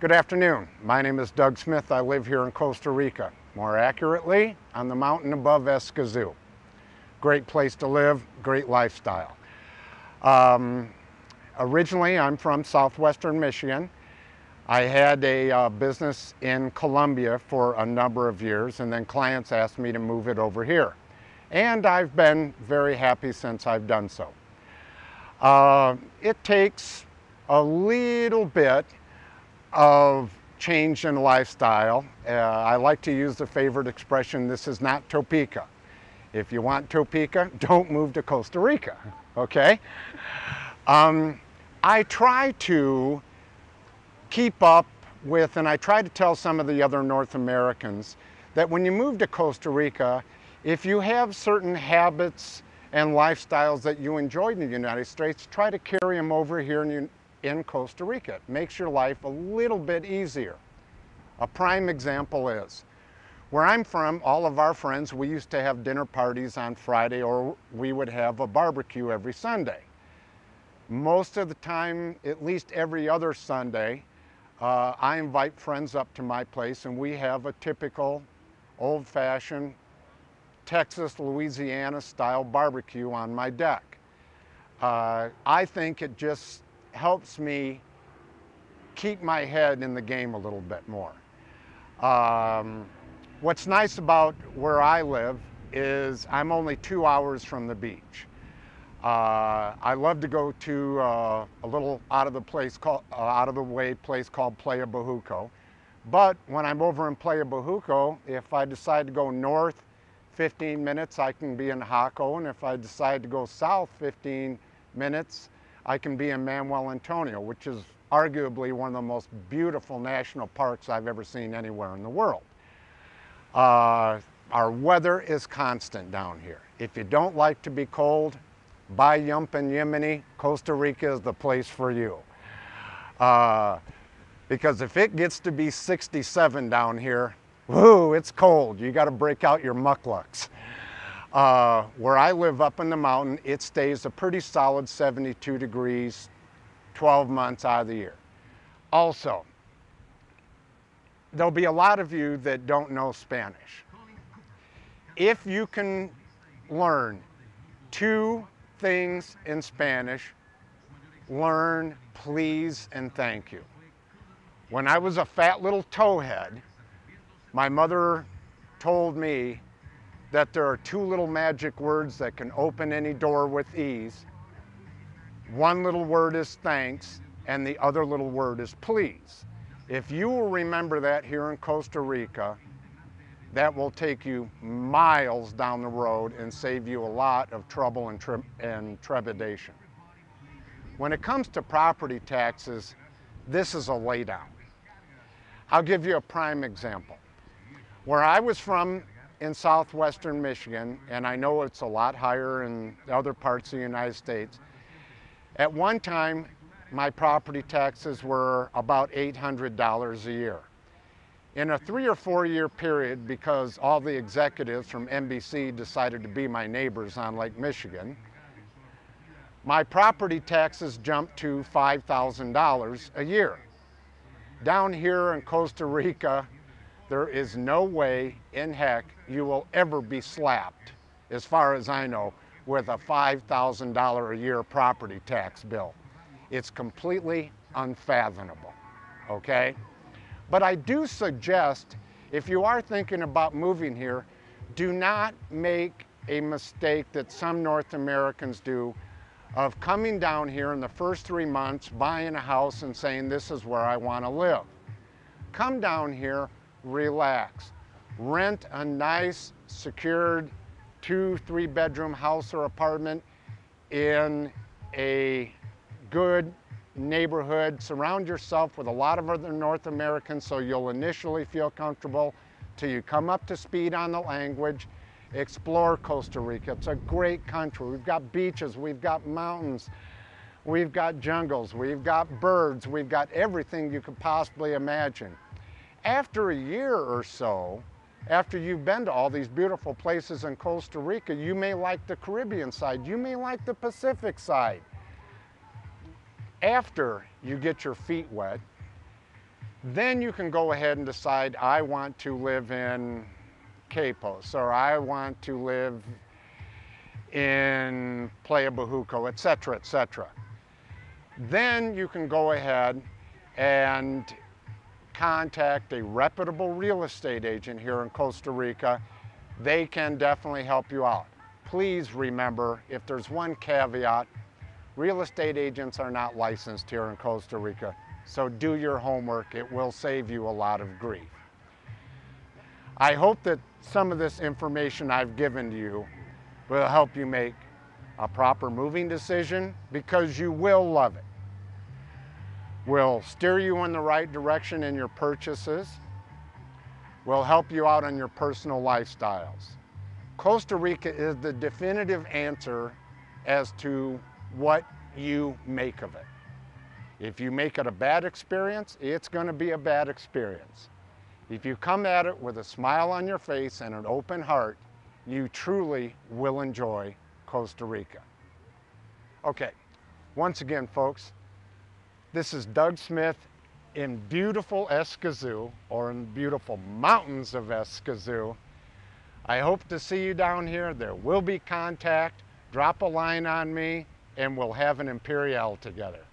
Good afternoon. My name is Doug Smith. I live here in Costa Rica. More accurately, on the mountain above Escazú. Great place to live, great lifestyle. Originally, I'm from southwestern Michigan. I had a business in Colombia for a number of years, and then clients asked me to move it over here. And I've been very happy since I've done so. It takes a little bit of change in lifestyle. I like to use the favorite expression, this is not Topeka. If you want Topeka, don't move to Costa Rica, okay? I try to keep up with, and I try to tell some of the other North Americans, that when you move to Costa Rica, if you have certain habits and lifestyles that you enjoyed in the United States, try to carry them over here in Costa Rica. It makes your life a little bit easier. A prime example is, where I'm from, all of our friends, we used to have dinner parties on Friday, or we would have a barbecue every Sunday. Most of the time, at least every other Sunday, I invite friends up to my place and we have a typical old-fashioned Texas, Louisiana style barbecue on my deck. I think it just helps me keep my head in the game a little bit more. What's nice about where I live is I'm only 2 hours from the beach. I love to go to a little out of the way place called Playa Bajuco. But when I'm over in Playa Bajuco, if I decide to go north 15 minutes, I can be in Jaco, and if I decide to go south 15 minutes, I can be in Manuel Antonio, which is arguably one of the most beautiful national parks I've ever seen anywhere in the world. Our weather is constant down here. If you don't like to be cold, buy Yumpin Yemeni, Costa Rica is the place for you. Because if it gets to be 67 down here, whoo, it's cold. You got to break out your mucklucks. Where I live up in the mountain, it stays a pretty solid 72 degrees 12 months out of the year. Also, there'll be a lot of you that don't know Spanish. If you can learn 2 things in Spanish, learn please and thank you. When I was a fat little towhead, my mother told me that there are 2 little magic words that can open any door with ease. One little word is thanks, and the other little word is please. If you will remember that here in Costa Rica, that will take you miles down the road and save you a lot of trouble and trepidation. When it comes to property taxes, this is a laydown. I'll give you a prime example. Where I was from in southwestern Michigan, and I know it's a lot higher in other parts of the United States, at one time my property taxes were about $800 a year. In a 3 or 4 year period, because all the executives from NBC decided to be my neighbors on Lake Michigan, my property taxes jumped to $5,000 a year. Down here in Costa Rica, there is no way in heck you will ever be slapped, as far as I know, with a $5,000 a year property tax bill. It's completely unfathomable, okay? But I do suggest, if you are thinking about moving here, do not make a mistake that some North Americans do of coming down here in the first 3 months, buying a house and saying, this is where I want to live. Come down here, relax. Rent a nice, secured 2-3 bedroom house or apartment in a good neighborhood. Surround yourself with a lot of other North Americans so you'll initially feel comfortable till you come up to speed on the language. Explore Costa Rica. It's a great country. We've got beaches, we've got mountains, we've got jungles, we've got birds, we've got everything you could possibly imagine. After a year or so, after you've been to all these beautiful places in Costa Rica, you may like the Caribbean side, you may like the Pacific side. After you get your feet wet, Then you can go ahead and decide, I want to live in Quepos, or I want to live in Playa Bajuco, etc., etc. Then you can go ahead and contact a reputable real estate agent here in Costa Rica. They can definitely help you out. Please remember, if there's one caveat, real estate agents are not licensed here in Costa Rica, so do your homework. It will save you a lot of grief. I hope that some of this information I've given to you will help you make a proper moving decision, because you will love it. Will steer you in the right direction in your purchases, will help you out on your personal lifestyles. Costa Rica is the definitive answer as to what you make of it. If you make it a bad experience, it's going to be a bad experience. If you come at it with a smile on your face and an open heart, you truly will enjoy Costa Rica. Okay, once again, folks, this is Doug Smith in beautiful Escazú, or in beautiful mountains of Escazú. I hope to see you down here. There will be contact. Drop a line on me and we'll have an Imperial together.